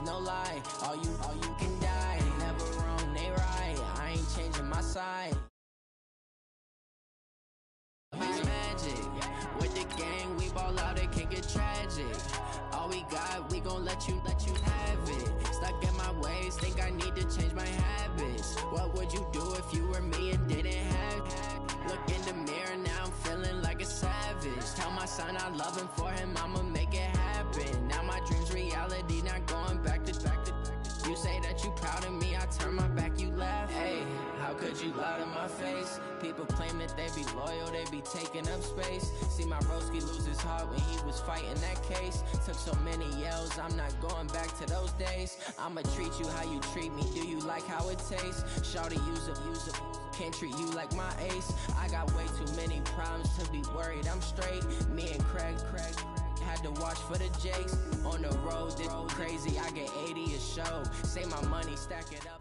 no lie. All you can die. Never wrong, they right. I ain't changing my side. It's magic. With the gang, we ball out, it can get tragic. All we got, we gon' let you have it. Stuck in my ways, think I need to change my habits. What would you do if you were me and didn't have it? Look in the mirror, now I'm feeling like a savage. Tell my son I love him, for him I'ma make it happen. Now my dream's reality, not going back to. You say that you proud of me, I turn my back, you laugh. Hey, how could you lie to my face? People claim that they be loyal, they be taking up space. See my broski lose his heart when he was fighting that case. Took so many yells, I'm not going back to those days. I'ma treat you how you treat me, do you like how it tastes? Shawty, use up, can't treat you like my ace. I got way too many problems to be worried, I'm straight. Me and Craig had to watch for the Jakes. On the road, this crazy, I get 80 a show. Say my money, stack it up.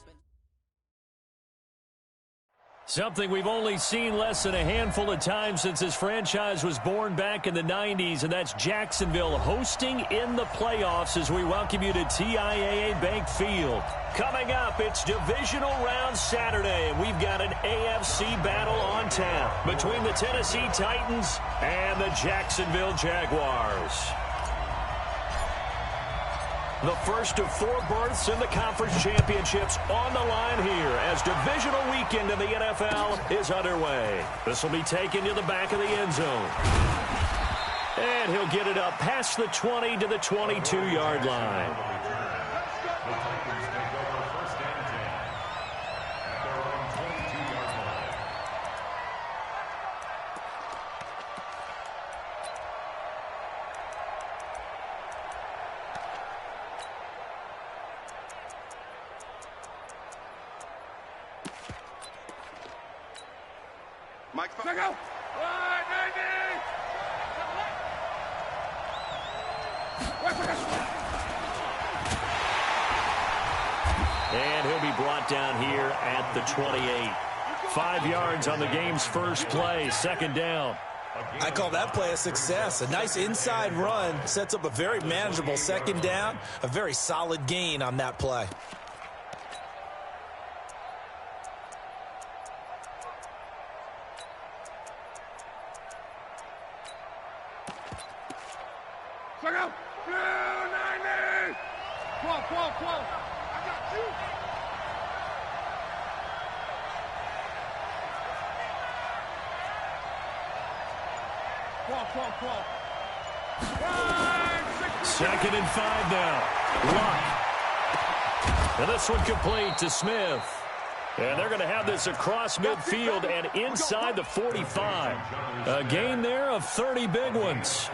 Something we've only seen less than a handful of times since this franchise was born back in the 90s, and that's Jacksonville hosting in the playoffs as we welcome you to TIAA Bank Field. Coming up, it's Divisional Round Saturday, and we've got an AFC battle on tap between the Tennessee Titans and the Jacksonville Jaguars. The first of 4 berths in the conference championships on the line here as divisional weekend in the NFL is underway. This will be taken to the back of the end zone. And he'll get it up past the 20 to the 22-yard line. Check out! And he'll be brought down here at the 28. 5 yards on the game's first play, second down. I call that play a success. A nice inside run sets up a very manageable second down, a very solid gain on that play. Check out! 290! 12. I got you! Second and 5 now. Luck. And this one complete to Smith. And they're going to have this across midfield and inside the 45. A gain there of 30 big ones.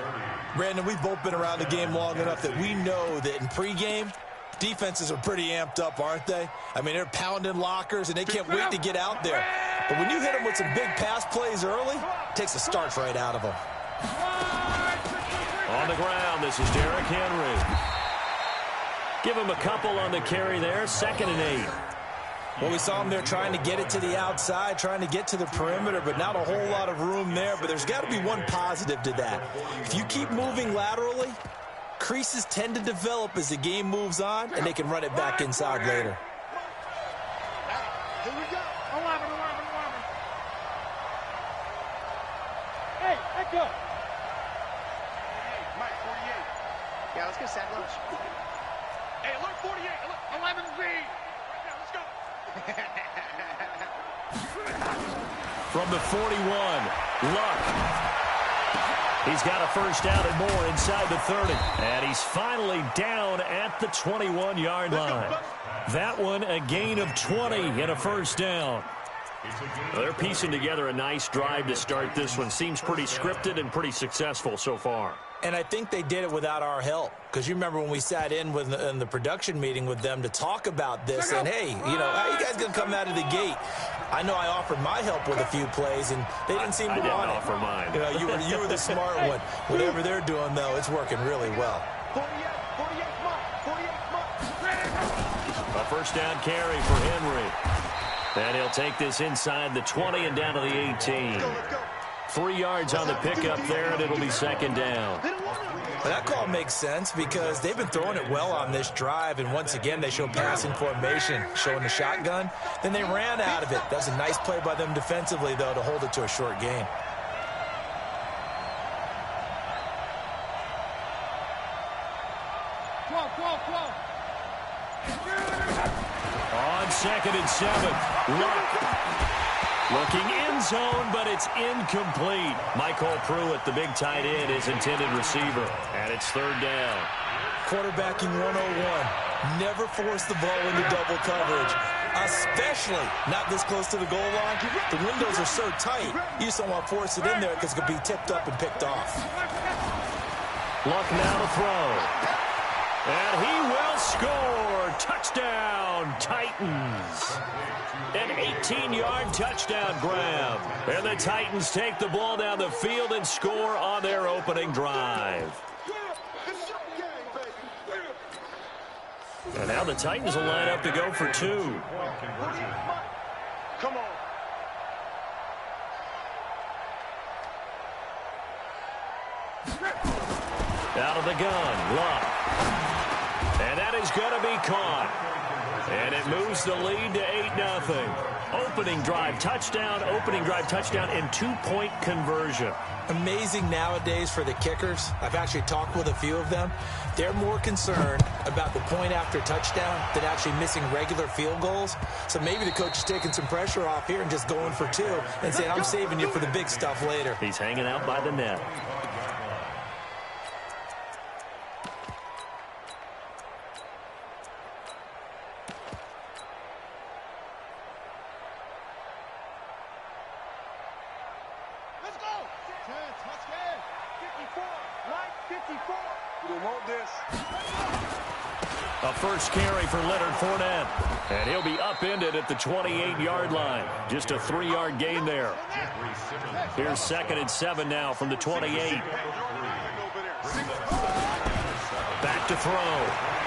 Brandon, we've both been around the game long enough that we know that in pregame, defenses are pretty amped up, aren't they? I mean, they're pounding lockers, and they can't wait to get out there. But when you hit them with some big pass plays early, it takes the starch right out of them. On the ground, this is Derrick Henry. Give him a couple on the carry there, 2nd and 8. Well, we saw him there trying to get it to the outside, trying to get to the perimeter, but not a whole lot of room there. But there's got to be one positive to that. If you keep moving laterally, creases tend to develop as the game moves on, and they can run it back inside later. Here we go. 11. Hey, let go. Mike, 48. Yeah, let's get Sad Lunch. Hey, look, 48. 11Z. From the 41, Luck. He's got a first down and more inside the 30. And he's finally down at the 21-yard line. That one a gain of 20 and a first down. Well, they're piecing together a nice drive to start this one. Seems pretty scripted and pretty successful so far. And I think they did it without our help. Because you remember when we sat in the production meeting with them to talk about this. And, hey, you know, how you guys going to come out of the gate? I know I offered my help with a few plays, and they didn't seem to want it. I didn't offer mine. You know, you were the smart one. Whatever they're doing, though, it's working really well. 48 A first down carry for Henry. And he'll take this inside the 20 and down to the 18. 3 yards on the pickup there, and it'll be second down. Well, that call makes sense because they've been throwing it well on this drive, and once again, they show passing formation, showing the shotgun. Then they ran out of it. That was a nice play by them defensively, though, to hold it to a short gain. On 2nd and 7, Luck. Looking end zone, but it's incomplete. Michael Pruitt, the big tight end, is intended receiver. And it's 3rd down. Quarterbacking 101. Never force the ball into double coverage, especially not this close to the goal line. The windows are so tight, you just don't want to force it in there because it could be tipped up and picked off. Luck now to throw. And he will score. Touchdown, Titans. An 18-yard touchdown grab. And the Titans take the ball down the field and score on their opening drive. And now the Titans will line up to go for 2. Come on. Out of the gun, Luck. And that is going to be caught. And it moves the lead to 8-0. Opening drive touchdown, and 2-point conversion. Amazing nowadays for the kickers. I've actually talked with a few of them. They're more concerned about the point after touchdown than actually missing regular field goals. So maybe the coach is taking some pressure off here and just going for 2 and saying, I'm saving you for the big stuff later. He's hanging out by the net. A first carry for Leonard Fournette. And he'll be upended at the 28-yard line. Just a 3-yard gain there. Here's 2nd and 7 now from the 28. Back to throw.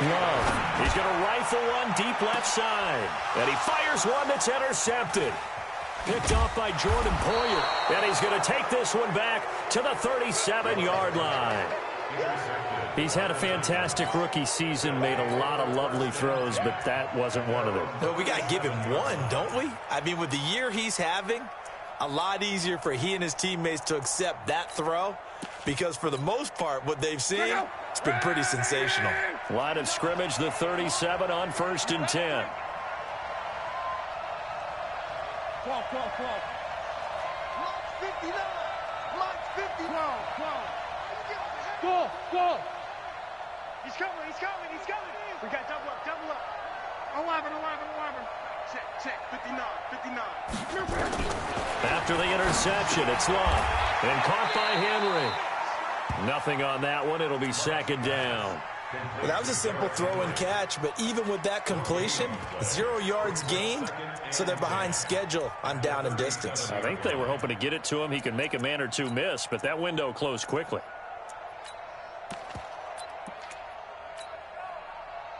Love. He's going to rifle one deep left side. And he fires one that's intercepted. Picked off by Jordan Poyer. And he's going to take this one back to the 37-yard line. He's had a fantastic rookie season, made a lot of lovely throws, but that wasn't one of them. No, we got to give him one, don't we? I mean, with the year he's having, a lot easier for he and his teammates to accept that throw because for the most part, what they've seen, it's been pretty sensational. Line of scrimmage, the 37 on 1st and 10. Close. 59. Block 50. Go. He's coming. We got double up. 11. Check. 59. After the interception, it's Love. And caught by Henry. Nothing on that one. It'll be 2nd down. Well, that was a simple throw and catch, but even with that completion, 0 yards gained, so they're behind schedule on down and distance. I think they were hoping to get it to him. He could make a man or two miss, but that window closed quickly.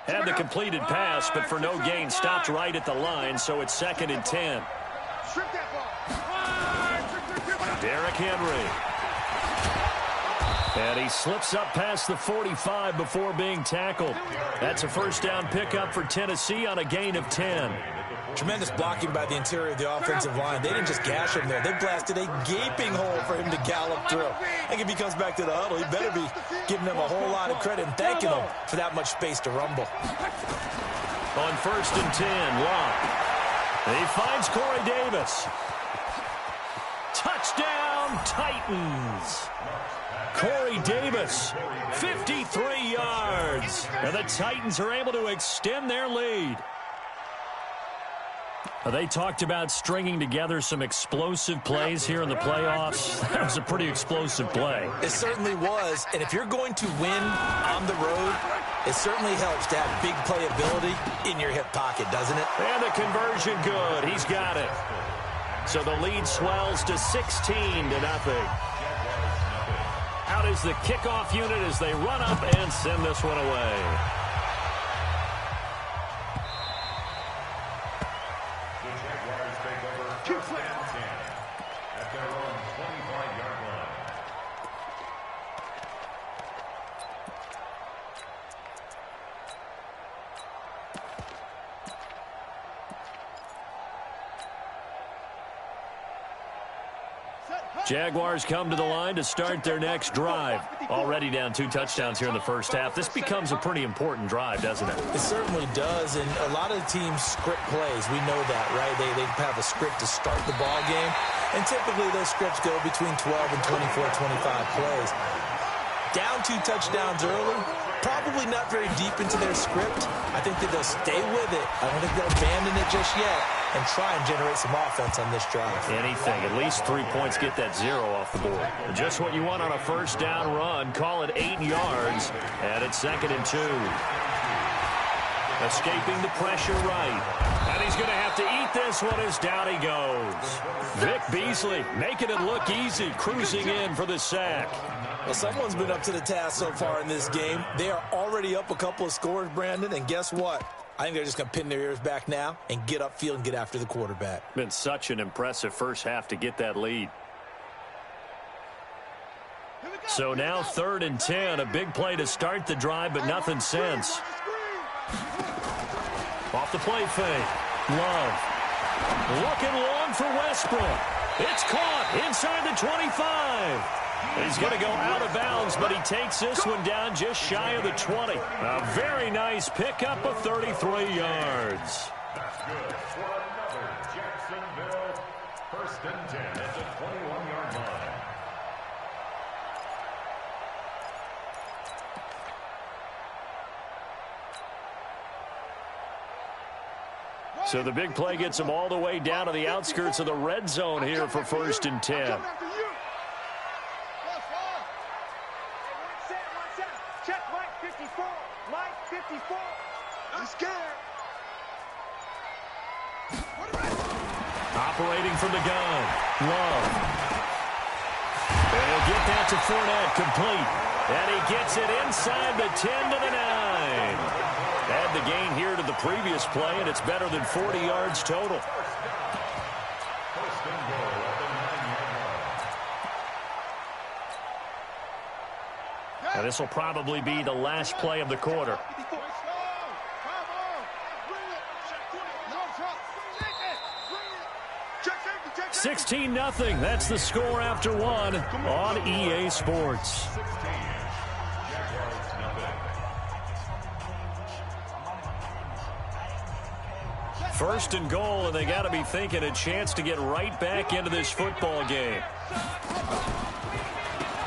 Had the completed pass, but for no gain, stopped right at the line, so it's 2nd and 10. Derrick Henry. And he slips up past the 45 before being tackled. That's a first down pickup for Tennessee on a gain of 10. Tremendous blocking by the interior of the offensive line. They didn't just gash him there. They blasted a gaping hole for him to gallop through. I think if he comes back to the huddle, he better be giving them a whole lot of credit and thanking them for that much space to rumble. On 1st and 10, Locke. He finds Corey Davis. Touchdown, Titans. Corey Davis, 53 yards. And the Titans are able to extend their lead. They talked about stringing together some explosive plays here in the playoffs. That was a pretty explosive play. It certainly was. And if you're going to win on the road, it certainly helps to have big playability in your hip pocket, doesn't it? And the conversion good. He's got it. So the lead swells to 16-0. Out is the kickoff unit as they run up and send this one away. Jaguars come to the line to start their next drive. Already down 2 touchdowns here in the first half. This becomes a pretty important drive, doesn't it? It certainly does, and a lot of the teams script plays. We know that, right? They have a script to start the ball game, and typically those scripts go between 12 and 24, 25 plays. Down 2 touchdowns early, probably not very deep into their script. I think that they'll stay with it. I don't think they'll abandon it just yet and try and generate some offense on this drive. Anything. At least 3 points. Get that 0 off the board. Just what you want on a first down run. Call it 8 yards. And it's 2nd and 2. Escaping the pressure right. And he's going to have to eat this one as down he goes. Vic Beasley making it look easy. Cruising in for the sack. Well, someone's been up to the task so far in this game. They are already up a couple of scores, Brandon, and guess what? I think they're just going to pin their ears back now and get upfield and get after the quarterback. Been such an impressive first half to get that lead. So now 3rd and 10. A big play to start the drive, but nothing since. Off the play fake. Love. Looking long for Westbrook. It's caught inside the 25. He's going to go out of bounds, but he takes this one down just shy of the 20. A very nice pickup of 33 yards. That's good for another Jacksonville. 1st and 10 at the 21-yard line. So the big play gets him all the way down to the outskirts of the red zone here for 1st and 10. Check Mike 54. Mike 54. I'm scared. Operating from the gun. Love. And he'll get that to Fournette, complete. And he gets it inside the 10 to the 9. Add the gain here to the previous play, and it's better than 40 yards total. First and goal at the 9-yard line. And this will probably be the last play of the quarter. 16-0. That's the score after 1 on EA Sports. 16. Jaguars nothing. First and goal, and they got to be thinking a chance to get right back into this football game.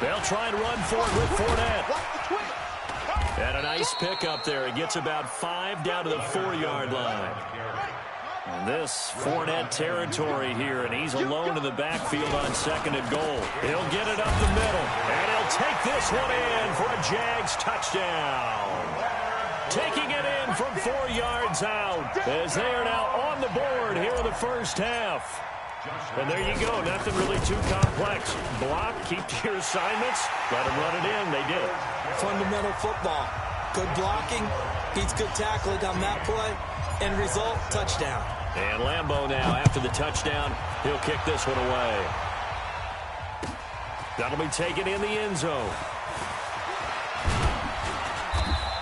They'll try and run for it with Fournette. And a nice pick up there. He gets about 5 down to the 4-yard line. And this Fournette territory here, and he's alone in the backfield on 2nd and goal. He'll get it up the middle, and he'll take this one in for a Jags touchdown. Taking it in from 4 yards out as they are now on the board here in the first half. And there you go. Nothing really too complex. Block, keep to your assignments, let them run it in. They did. Fundamental football. Good blocking, beats good tackling on that play. End result, touchdown. And Lambeau now, after the touchdown, he'll kick this one away. That'll be taken in the end zone.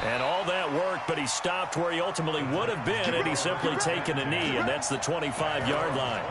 And all that worked, but he stopped where he ultimately would have been had he simply taken a knee, and that's the 25-yard line.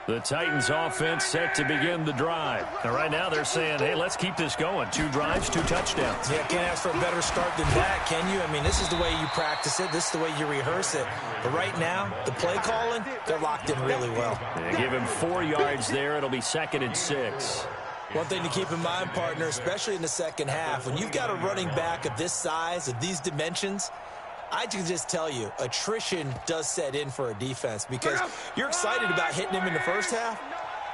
The Titans offense set to begin the drive. And right now they're saying, hey, let's keep this going. 2 drives, 2 touchdowns. Yeah, can't ask for a better start than that, can you? I mean, this is the way you practice it. This is the way you rehearse it. But right now, the play calling, they're locked in really well. Yeah, give him 4 yards there. It'll be 2nd and 6. One thing to keep in mind, partner, especially in the second half, when you've got a running back of this size, of these dimensions, I can just tell you, attrition does set in for a defense because you're excited about hitting him in the first half.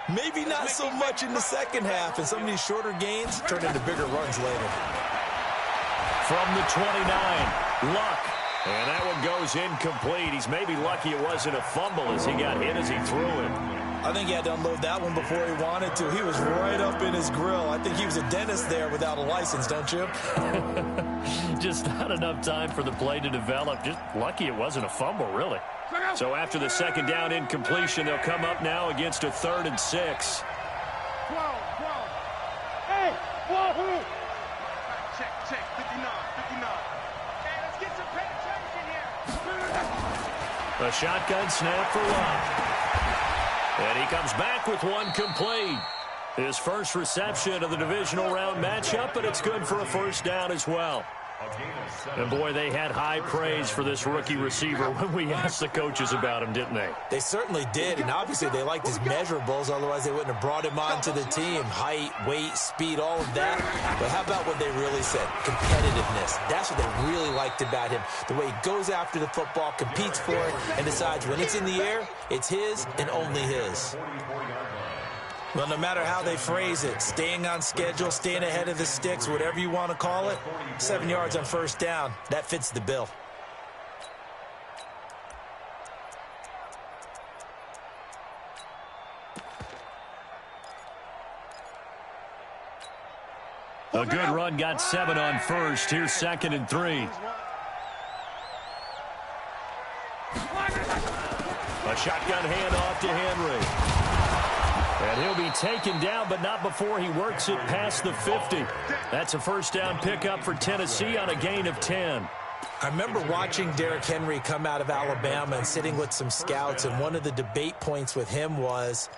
Maybe not so much in the second half, and some of these shorter gains turn into bigger runs later. From the 29, Luck. And that one goes incomplete. He's maybe lucky it wasn't a fumble as he got hit as he threw it. I think he had to unload that one before he wanted to. He was right up in his grill. I think he was a dentist there without a license, don't you? Just not enough time for the play to develop. Just lucky it wasn't a fumble, really. So after the second down incompletion, they'll come up now against a 3rd and 6. Hey, whoa! Check, 59. Hey, let's get some penetration here. A shotgun snap for Love. And he comes back with one complete. His first reception of the divisional round matchup, but it's good for a first down as well. And boy, they had high praise for this rookie receiver when we asked the coaches about him, didn't they? They certainly did, and obviously they liked his measurables, otherwise they wouldn't have brought him onto the team. Height, weight, speed, all of that. But how about what they really said? Competitiveness. That's what they really liked about him. The way he goes after the football, competes for it, and decides when it's in the air, it's his and only his. Well, no matter how they phrase it, staying on schedule, staying ahead of the sticks, whatever you want to call it, 7 yards on first down, that fits the bill. A good run got 7 on first. Here's 2nd and 3. A shotgun handoff to Henry. And he'll be taken down, but not before he works it past the 50. That's a first down pickup for Tennessee on a gain of 10. I remember watching Derrick Henry come out of Alabama and sitting with some scouts, and one of the debate points with him was,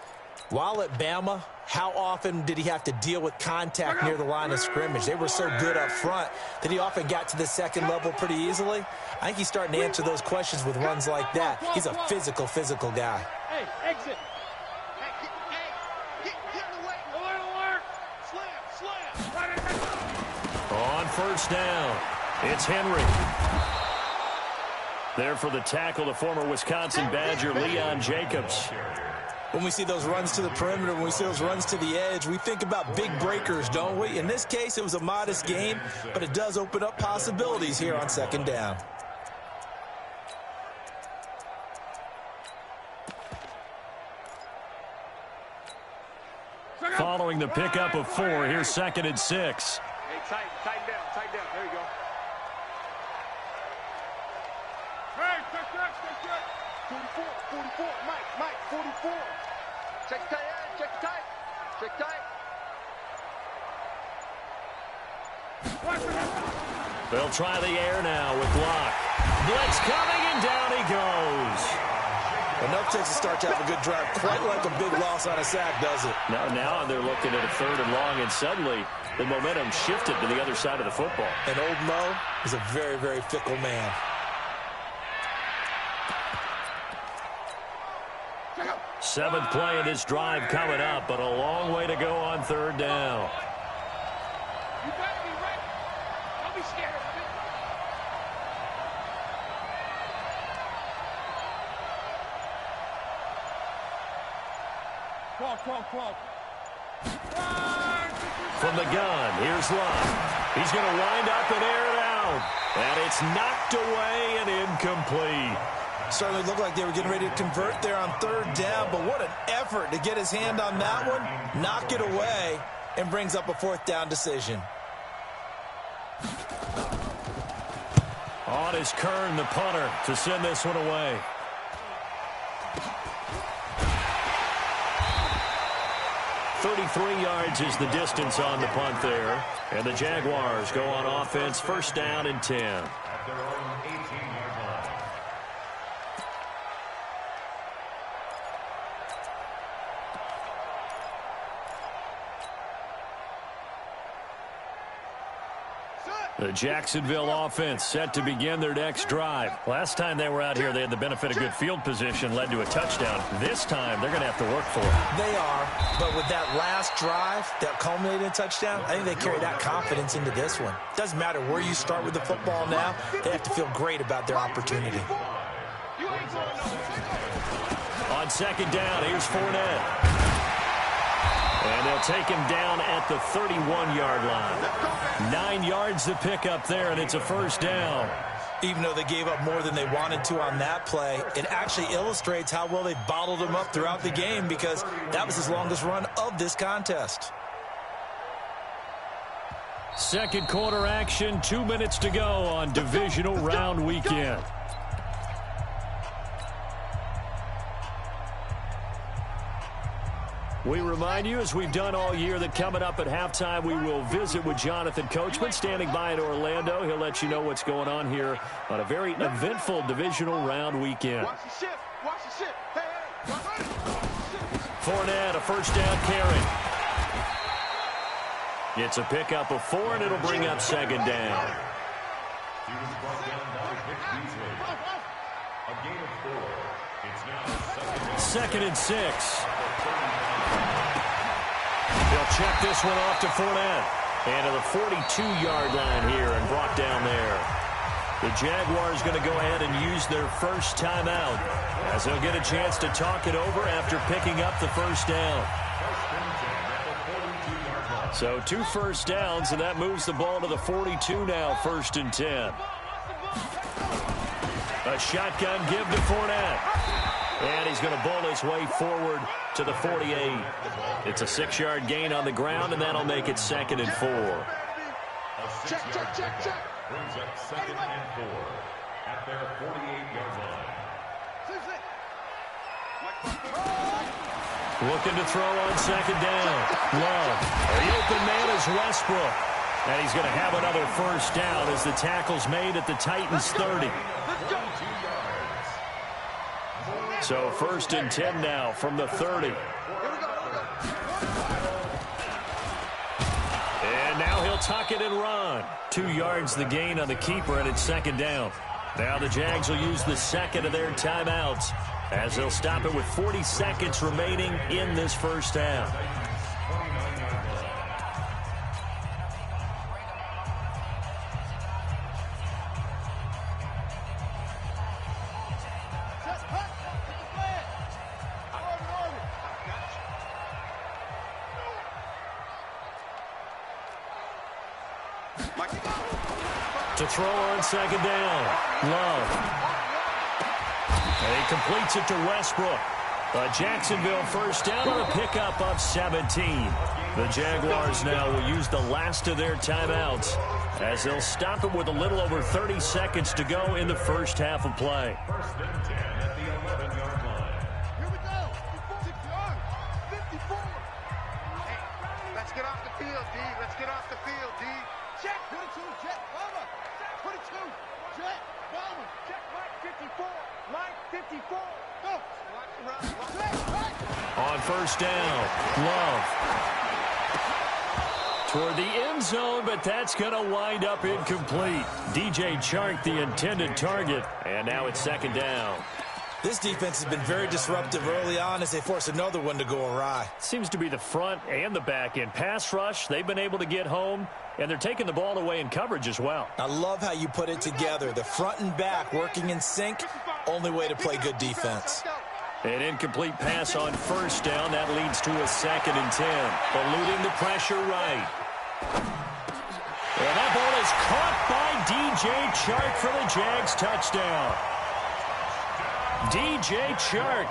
while at Bama, how often did he have to deal with contact near the line of scrimmage? They were so good up front that he often got to the second level pretty easily. I think he's starting to answer those questions with runs like that. He's a physical guy. Hey, exit. On first down, it's Henry. There for the tackle, the former Wisconsin Badger, Leon Jacobs. When we see those runs to the perimeter, when we see those runs to the edge, we think about big breakers, don't we? In this case, it was a modest gain, but it does open up possibilities here on second down. Following the pickup of 4, here's 2nd and 6. Hey, tighten down. There you go. Hey, check. 44. Mike, 44. Check tight. They'll try the air now with Locke. Blitz coming, and down he goes. Enough takes to start to have a good drive, quite like a big loss on a sack, does it? Now they're looking at a 3rd and long, and suddenly the momentum shifted to the other side of the football. And old Mo is a very, very fickle man. Seventh play of this drive coming up, but a long way to go on 3rd down. You better be ready. Don't be scared of it. Cross. From the gun, here's Love. He's going to wind up and air it out. And it's knocked away and incomplete. Certainly looked like they were getting ready to convert there on 3rd down, but what an effort to get his hand on that one, knock it away, and brings up a 4th down decision. On is Kern, the punter, to send this one away. .33 yards is the distance on the punt there. And the Jaguars go on offense, first down and 10. At their own 18-yard line. The Jacksonville offense set to begin their next drive. Last time they were out here, they had the benefit of good field position, led to a touchdown. This time, they're going to have to work for it. They are, but with that last drive that culminated in a touchdown, I think they carry that confidence into this one. Doesn't matter where you start with the football now, they have to feel great about their opportunity. On second down, here's Fournette. And they'll take him down at the 31-yard line. 9 yards to pick up there, and it's a first down. Even though they gave up more than they wanted to on that play, it actually illustrates how well they bottled them up throughout the game because that was his longest run of this contest. Second quarter action, 2 minutes to go on divisional round weekend. We remind you, as we've done all year, that coming up at halftime, we will visit with Jonathan Coachman standing by in Orlando. He'll let you know what's going on here on a very eventful divisional round weekend. Watch the shift. Watch the shift. Hey, Fournette, a first down carry. It's a pickup of 4, and it'll bring up second down. He was brought down by Vic Beasley. A gain of 4. It's now second and 6. They'll check this one off to Fournette. And to the 42-yard line here and brought down there. The Jaguars going to go ahead and use their first timeout as they'll get a chance to talk it over after picking up the first down. So 2 first downs, and that moves the ball to the 42 now, 1st and 10. A shotgun give to Fournette. And he's going to bowl his way forward to the 48. It's a 6-yard gain on the ground, and that'll make it 2nd and 4. check. Brings up 2nd and 4 at their 48-yard line. Looking to throw on second down. Love. The open man is Westbrook. And he's going to have another first down as the tackle's made at the Titans' 30. So 1st and 10 now from the 30. And now he'll tuck it and run. 2 yards the gain on the keeper, and it's second down. Now the Jags will use the second of their timeouts as they'll stop it with 40 seconds remaining in this first half. To throw on second down. Love. And he completes it to Westbrook. A Jacksonville first down on a pickup of 17. The Jaguars now will use the last of their timeouts as they'll stop it with a little over 30 seconds to go in the first half of play. 1st and 10 at the 11-yard line. Here we go. 6 yards. 54. Hey, let's get off the field, D. Let's get off the field, D. Check. 22, check. Bomber. 22, check. Bomber. Check. Line 54. Line 54. Go. On first down, Love. Toward the end zone, but that's going to wind up incomplete. DJ Chark, the intended target, and now it's second down. This defense has been very disruptive early on as they force another one to go awry. Seems to be the front and the back end. Pass rush, they've been able to get home, and they're taking the ball away in coverage as well. I love how you put it together. The front and back working in sync, only way to play good defense. An incomplete pass on first down. That leads to a 2nd and 10. Eluding the pressure right. And that ball is caught by DJ Chark for the Jags touchdown. DJ Chark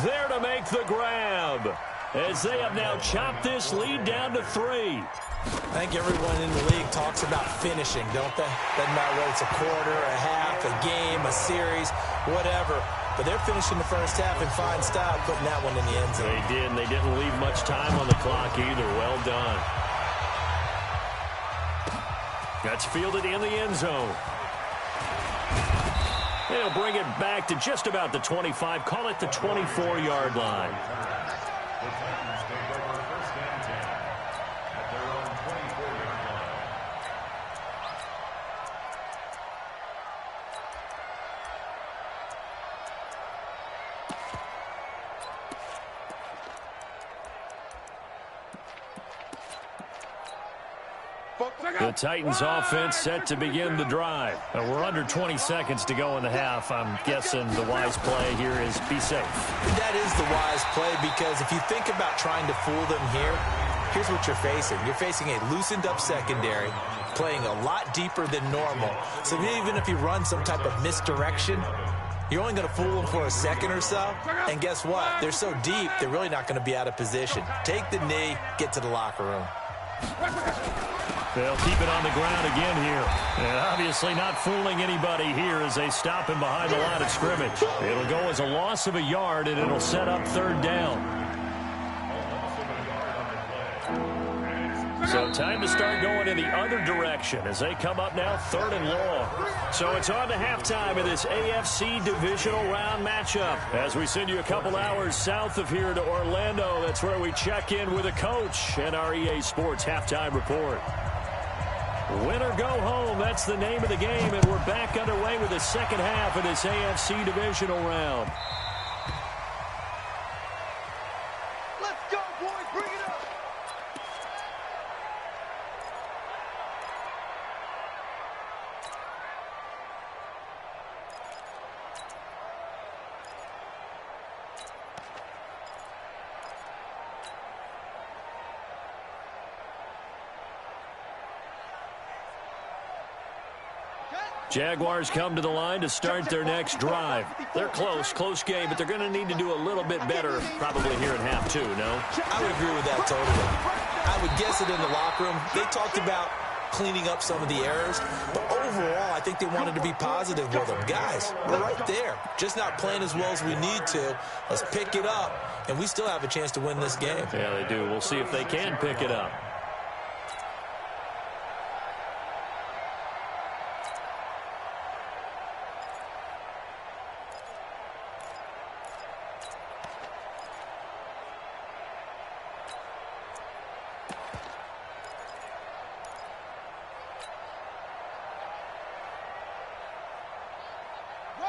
there to make the grab as they have now chopped this lead down to 3. I think everyone in the league talks about finishing, don't they? Doesn't matter whether it's a quarter, a half, a game, a series, whatever. But they're finishing the first half in fine style, putting that one in the end zone. They did, and they didn't leave much time on the clock either. Well done. That's fielded in the end zone. They'll bring it back to just about the 25. Call it the 24-yard line. The Titans take over 1st and 10 at their own 24-yard line. The Titans offense set to begin the drive. We're under 20 seconds to go in the half. I'm guessing the wise play here is be safe. That is the wise play because if you think about trying to fool them here, here's what you're facing. You're facing a loosened up secondary, playing a lot deeper than normal. So even if you run some type of misdirection, you're only going to fool them for a second or so. And guess what? They're so deep, they're really not going to be out of position. Take the knee, get to the locker room. They'll keep it on the ground again here. And obviously not fooling anybody here as they stop him behind the line of scrimmage. It'll go as a loss of a yard, and it'll set up third down. So time to start going in the other direction as they come up now third and long. So it's on to halftime of this AFC divisional round matchup. As we send you a couple hours south of here to Orlando, that's where we check in with a coach and our EA Sports halftime report. Win or go home, that's the name of the game, and we're back underway with the second half of this AFC divisional round. Let's go, boys. Bring it up. Jaguars come to the line to start their next drive. They're close game, but they're going to need to do a little bit better probably here in half two, no? I would agree with that totally. I would guess it in the locker room. They talked about cleaning up some of the errors, but overall, I think they wanted to be positive with them. Guys, we're right there. Just not playing as well as we need to. Let's pick it up, and we still have a chance to win this game. Yeah, they do. We'll see if they can pick it up.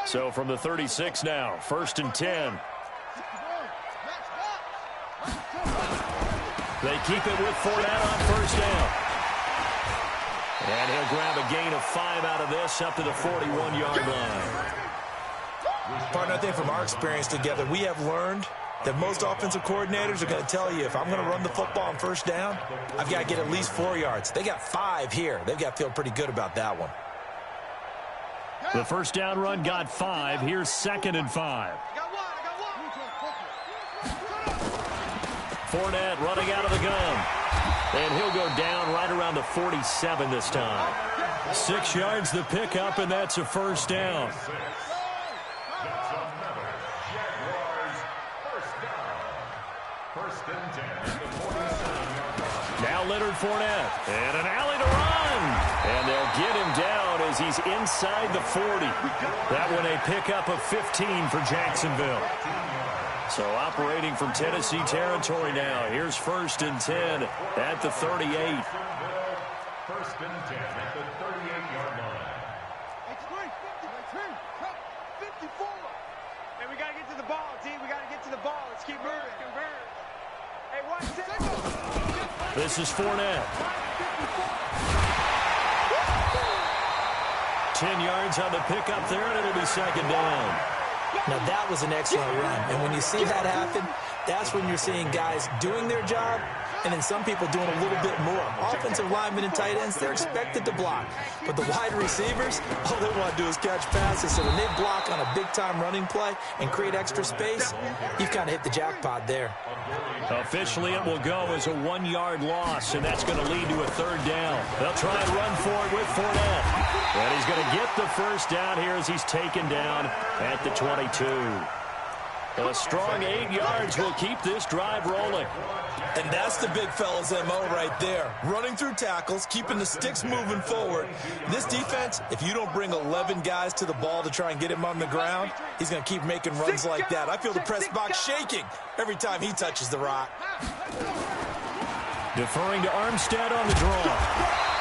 So from the 36 now, 1st and 10. They keep it with Fournette on first down. And he'll grab a gain of 5 out of this up to the 41-yard line. Partner, I think from our experience together, we have learned that most offensive coordinators are going to tell you, if I'm going to run the football on first down, I've got to get at least 4 yards. They got 5 here. They've got to feel pretty good about that one. The first down run got 5. Here's 2nd and 5. Fournette running out of the gun. And he'll go down right around the 47 this time. 6 yards the pickup, and that's a first down. Now Leonard Fournette. And an alley to run. And they'll get him down as he's inside the 40. That one a pickup of 15 for Jacksonville. So operating from Tennessee territory now. Here's 1st and 10 at the 38. 1st and 10 at the 38-yard line. It's 54. Hey, we got to get to the ball, D. We got to get to the ball. Let's keep moving. Convert. Hey, watch this. This is Fournette. 10 yards on the pickup there, and it'll be 2nd down. Now, that was an excellent run. And when you see that happen, that's when you're seeing guys doing their job and then some people doing a little bit more. Offensive linemen and tight ends, they're expected to block. But the wide receivers, all they want to do is catch passes. So when they block on a big-time running play and create extra space, you've kind of hit the jackpot there. Officially, it will go as a 1-yard loss, and that's going to lead to a 3rd down. They'll try and run for it with Fournette. And he's going to get the first down here as he's taken down at the 22. A strong 8 yards will keep this drive rolling. And that's the big fella's MO right there. Running through tackles, keeping the sticks moving forward. This defense, if you don't bring 11 guys to the ball to try and get him on the ground, he's going to keep making runs like that. I feel the press box shaking every time he touches the rock. Deferring to Armstead on the draw.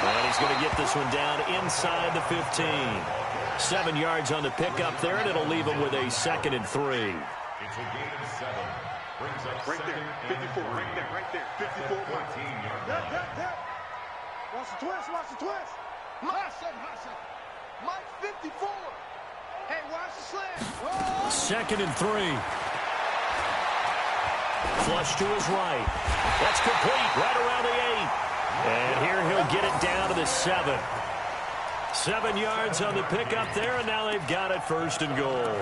And he's going to get this one down inside the 15. 7 yards on the pickup there, and it'll leave him with a 2nd and 3. It's a gain of 7. Brings up Right there, 54, right there, 54. 14-yard line. Watch the twist, watch the twist. Hot second. Mike 54. Hey, watch the slant. 2nd and 3. Flush to his right. That's complete right around the 8. And here he'll get it down to the 7. 7 yards on the pickup there, and now they've got it 1st and goal.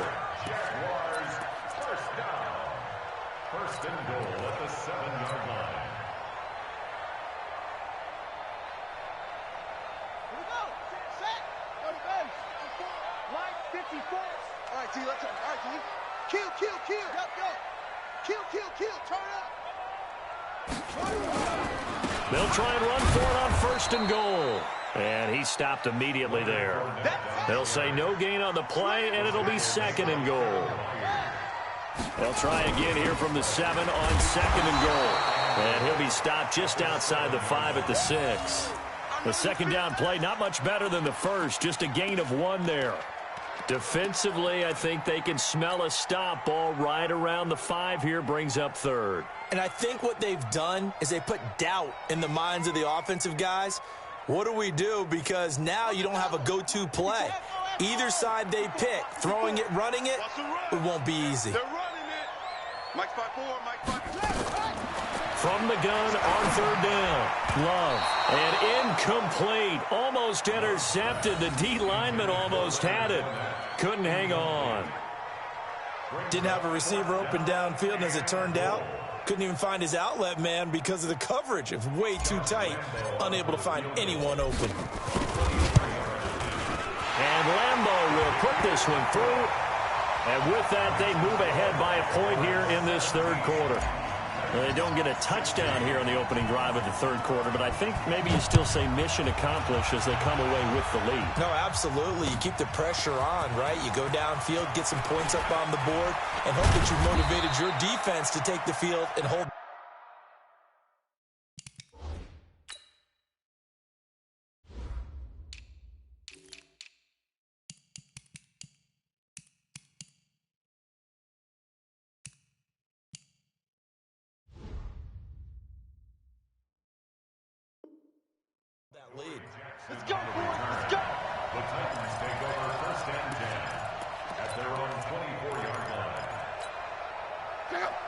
Jaguars, first down. 1st and goal at the 7-yard line. Here we go. Set. Go to base. Line 54. All right, T, let's go. All right, T. Kill. Kill. Turn up. They'll try and run for it on 1st and goal. And he stopped immediately there. They'll say no gain on the play, and it'll be 2nd and goal. They'll try again here from the 7 on 2nd and goal. And he'll be stopped just outside the 5 at the 6. The 2nd down play, not much better than the first, just a gain of 1 there. Defensively, I think they can smell a stop. Ball right around the 5 here, brings up 3rd. And I think what they've done is they put doubt in the minds of the offensive guys. What do we do? Because now you don't have a go-to play. Either side they pick, throwing it, running it, it won't be easy. They're running it. Mike 5-4, Mike 5-4. From the gun on 3rd down. Love. And incomplete. Almost intercepted. The D lineman almost had it. Couldn't hang on. Didn't have a receiver open downfield, and as it turned out, couldn't even find his outlet man because of the coverage. It was way too tight, unable to find anyone open. And Lambeau will put this one through. And with that, they move ahead by a point here in this 3rd quarter. They don't get a touchdown here on the opening drive of the 3rd quarter, but I think maybe you still say mission accomplished as they come away with the lead. No, absolutely. You keep the pressure on, right? You go downfield, get some points up on the board, and hope that you've motivated your defense to take the field and hold. Lead. Let's go, boys. Let's go. The Titans take over 1st and 10 at their own 24-yard line.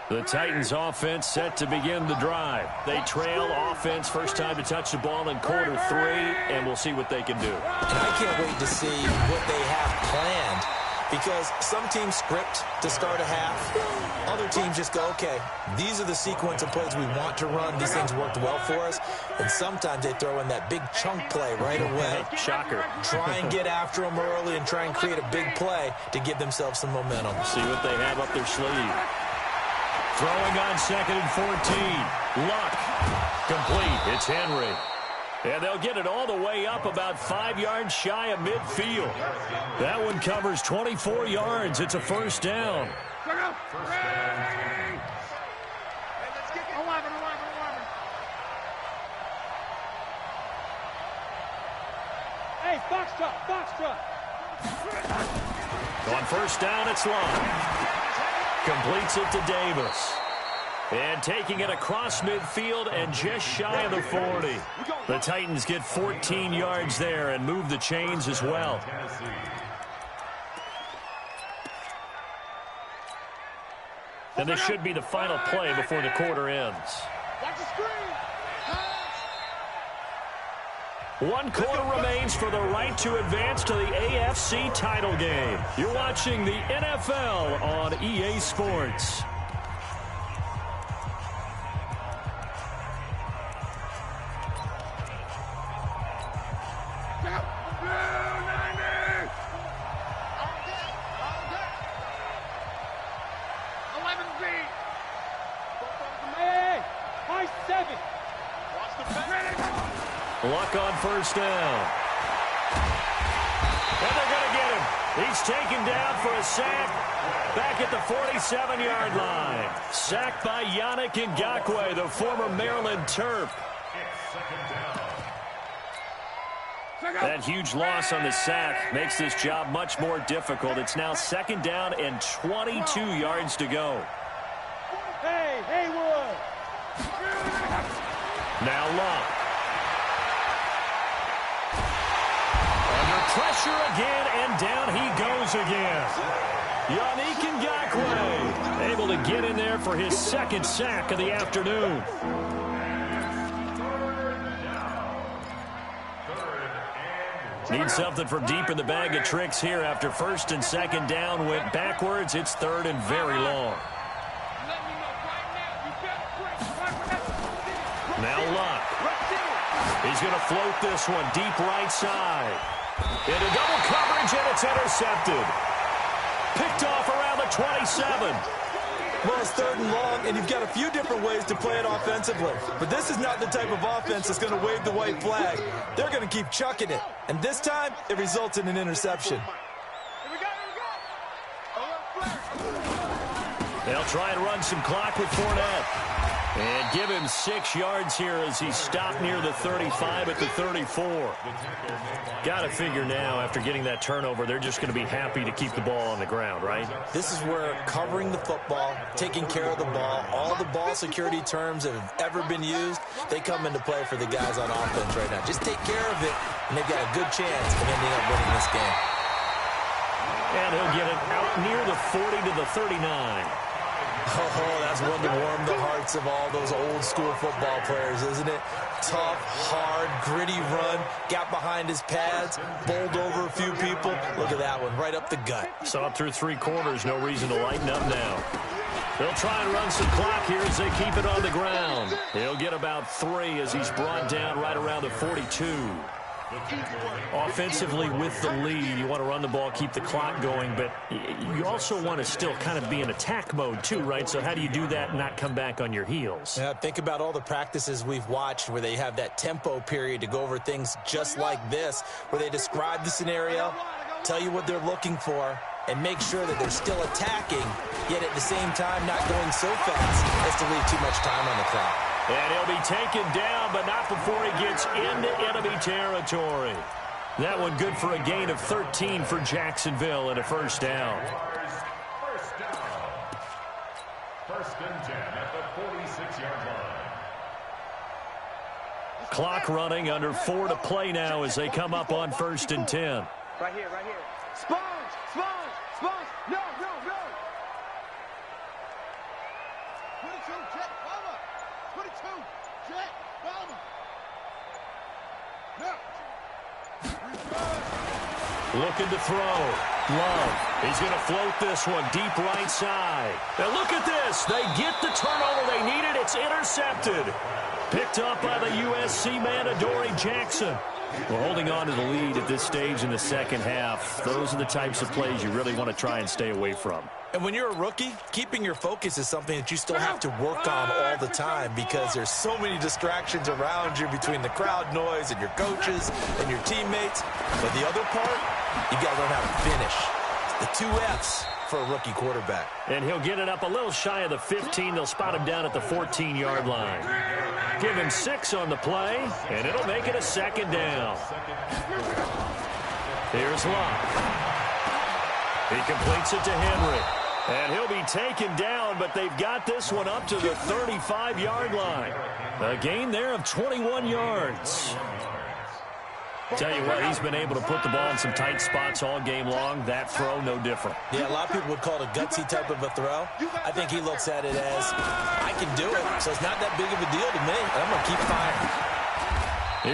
The Titans offense set to begin the drive. They trail offense first time to touch the ball in quarter 3, and we'll see what they can do. And I can't wait to see what they have planned, because some teams script to start a half. Other teams just go, okay, these are the sequence of plays we want to run. These things worked well for us. And sometimes they throw in that big chunk play right away. Shocker. Try and get after them early and try and create a big play to give themselves some momentum. See what they have up their sleeve. Throwing on 2nd and 14. Luck. Complete. It's Henry. And they'll get it all the way up about 5 yards shy of midfield. That one covers 24 yards. It's a 1st down. Hey, box truck. On 1st down, it's Long. Completes it to Davis. And taking it across midfield and just shy of the 40. The Titans get 14 yards there and move the chains as well. And this should be the final play before the quarter ends. Watch the screen. 1 quarter remains for the right to advance to the AFC title game. You're watching the NFL on EA Sports. Luck on 1st down. And they're going to get him. He's taken down for a sack back at the 47-yard line. Sacked by Yannick Ngakoue, the former Maryland Terp. That huge loss on the sack makes this job much more difficult. It's now 2nd down and 22 yards to go. Hey, Haywood. Now Luck. Pressure again, and down he goes again. Yannick Ngakoue able to get in there for his 2nd sack of the afternoon. Need something from deep in the bag of tricks here after first and second down went backwards. It's third and very long. Now Luck. He's going to float this one deep right side. Into double coverage, and it's intercepted. Picked off around the 27. Well, it's third and long, and you've got a few different ways to play it offensively. But this is not the type of offense that's going to wave the white flag. They're going to keep chucking it. And this time, it results in an interception. They'll try and run some clock with Fournette. And give him 6 yards here as he stopped near the 35 at the 34. Got to figure now, after getting that turnover, they're just going to be happy to keep the ball on the ground, right? This is where covering the football, taking care of the ball, all the ball security terms that have ever been used, they come into play for the guys on offense right now. Just take care of it, and they've got a good chance of ending up winning this game. And he'll get it out near the 40 to the 39. Oh, that's one to warm the hearts of all those old-school football players, isn't it? Tough, hard, gritty run, got behind his pads, bowled over a few people. Look at that one, right up the gut. Saw it through 3 quarters, no reason to lighten up now. They'll try and run some clock here as they keep it on the ground. He'll get about 3 as he's brought down right around the 42. Offensively with the lead, you want to run the ball, keep the clock going, but you also want to still kind of be in attack mode too, right? So how do you do that and not come back on your heels? Yeah, think about all the practices we've watched where they have that tempo period to go over things just like this, where they describe the scenario, tell you what they're looking for, and make sure that they're still attacking, yet at the same time not going so fast as to leave too much time on the clock. And he'll be taken down, but not before he gets into enemy territory. That one good for a gain of 13 for Jacksonville and a first down. First and 10 at the 46-yard line. Clock running, under 4 to play now as they come up on first and 10. Right here, right here. Sponge, sponge, sponge. No, no, no. 22, Jet, Bomber. 22, Jet, Bomber. No. Looking to throw. Love. He's going to float this one deep right side. And look at this. They get the turnover they needed. It's intercepted. Picked up by the USC man, Adoree Jackson. We're holding on to the lead at this stage in the second half. Those are the types of plays you really want to try and stay away from. And when you're a rookie, keeping your focus is something that you still have to work on all the time because there's so many distractions around you between the crowd noise and your coaches and your teammates. But the other part, you got to learn how to finish. The 2 F's for a rookie quarterback. And he'll get it up a little shy of the 15. They'll spot him down at the 14-yard line. Give him 6 on the play, and it'll make it a second down. Here's Luck. He completes it to Henry. And he'll be taken down, but they've got this one up to the 35-yard line. A gain there of 21 yards. Tell you what, he's been able to put the ball in some tight spots all game long. That throw, no different. Yeah, a lot of people would call it a gutsy type of a throw. I think he looks at it as, I can do it, so it's not that big of a deal to me. I'm going to keep firing.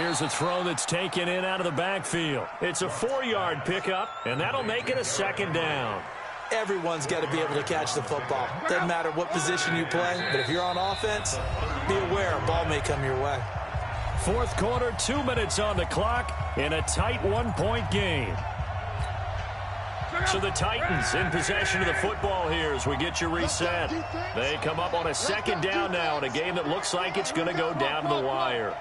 Here's a throw that's taken in out of the backfield. It's a 4-yard pickup, and that'll make it a second down. Everyone's got to be able to catch the football. Doesn't matter what position you play, but if you're on offense, be aware a ball may come your way. Fourth quarter, 2 minutes on the clock in a tight 1-point game. So the Titans in possession of the football here as we get you reset. They come up on a second down now in a game that looks like it's going to go down to the wire.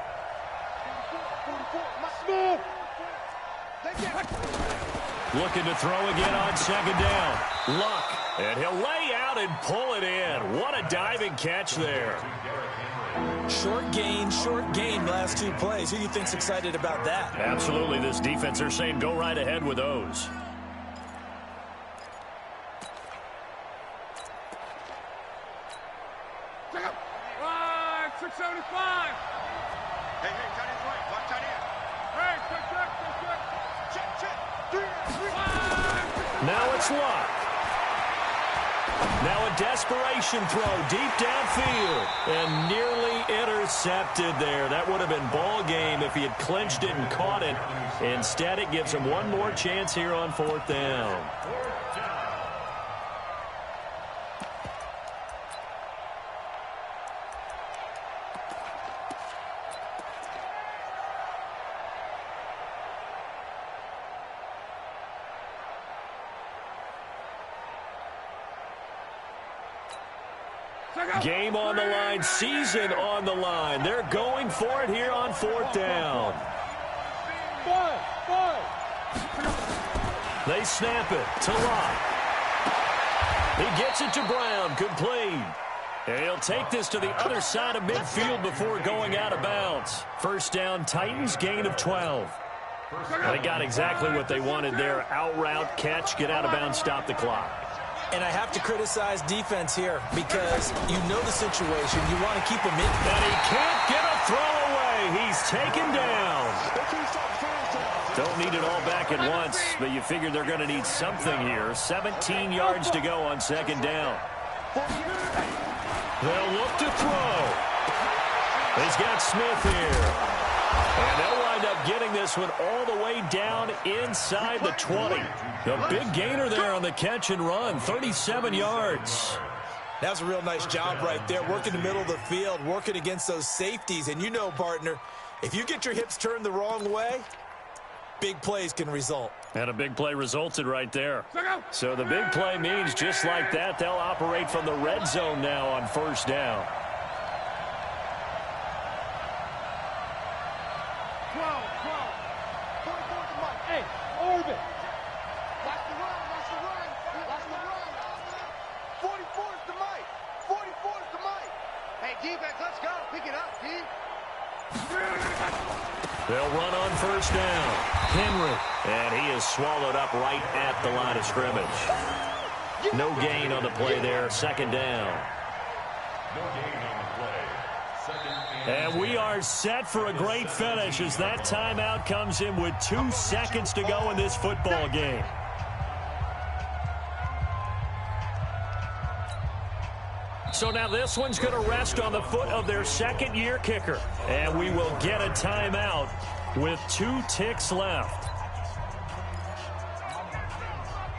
Looking to throw again on second down. Luck. And he'll lay out and pull it in. What a diving catch there. Short gain, last 2 plays. Who do you think's excited about that? Absolutely. This defense, they're saying go right ahead with those. Line, 675. Hey, tight end's right. Watch tight end. Hey, check. Check. 3. Now it's Luck. Now a desperation throw deep downfield and nearly intercepted there. That would have been ball game if he had clinched it and caught it. Instead, it gives him one more chance here on 4th down. Game on the line, season on the line. They're going for it here on 4th down. They snap it to Lott. He gets it to Brown, complete. And he'll take this to the other side of midfield before going out of bounds. 1st down, Titans, gain of 12. They got exactly what they wanted there. Out route, catch, get out of bounds, stop the clock. And I have to criticize defense here because you know the situation. You want to keep him in. And he can't get a throw away. He's taken down. Don't need it all back at once, but you figure they're going to need something here. 17 yards to go on 2nd down. They'll look to throw. He's got Smith here. And they'll wind up getting this one all the way down inside the 20. A big gainer there on the catch and run, 37 yards. That was a real nice job right there, working the middle of the field, working against those safeties. And you know, partner, if you get your hips turned the wrong way, big plays can result. And a big play resulted right there. So the big play means just like that, they'll operate from the red zone now on 1st down. 44's the mic. Hey, defense, let's go. Pick it up, D. They'll run on 1st down. Henry. And he is swallowed up right at the line of scrimmage. No gain on the play there. 2nd down. No gain on the play. 2nd and we are set for a great finish as that timeout comes in with 2 seconds to go in this football game. So now this one's going to rest on the foot of their 2nd-year kicker. And we will get a timeout with 2 ticks left.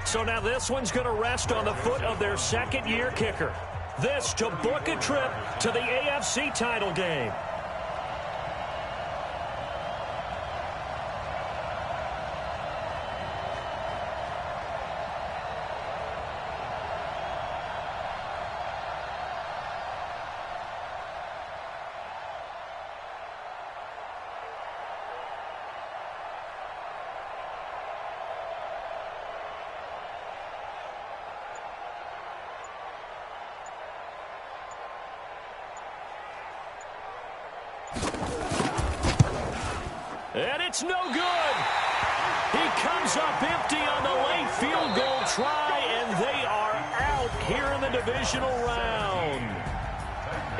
So now this one's going to rest on the foot of their 2nd-year kicker. This to book a trip to the AFC title game. And it's no good. He comes up empty on the late field goal try, and they are out here in the divisional round.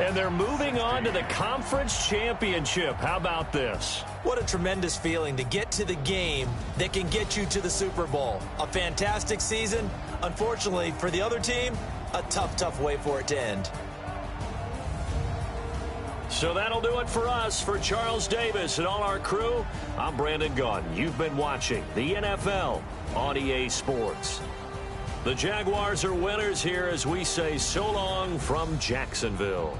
And they're moving on to the conference championship. How about this? What a tremendous feeling to get to the game that can get you to the Super Bowl. A fantastic season. Unfortunately, for the other team, a tough way for it to end. So that'll do it for us. For Charles Davis and all our crew, I'm Brandon Gaudin. You've been watching the NFL on EA Sports. The Jaguars are winners here as we say so long from Jacksonville.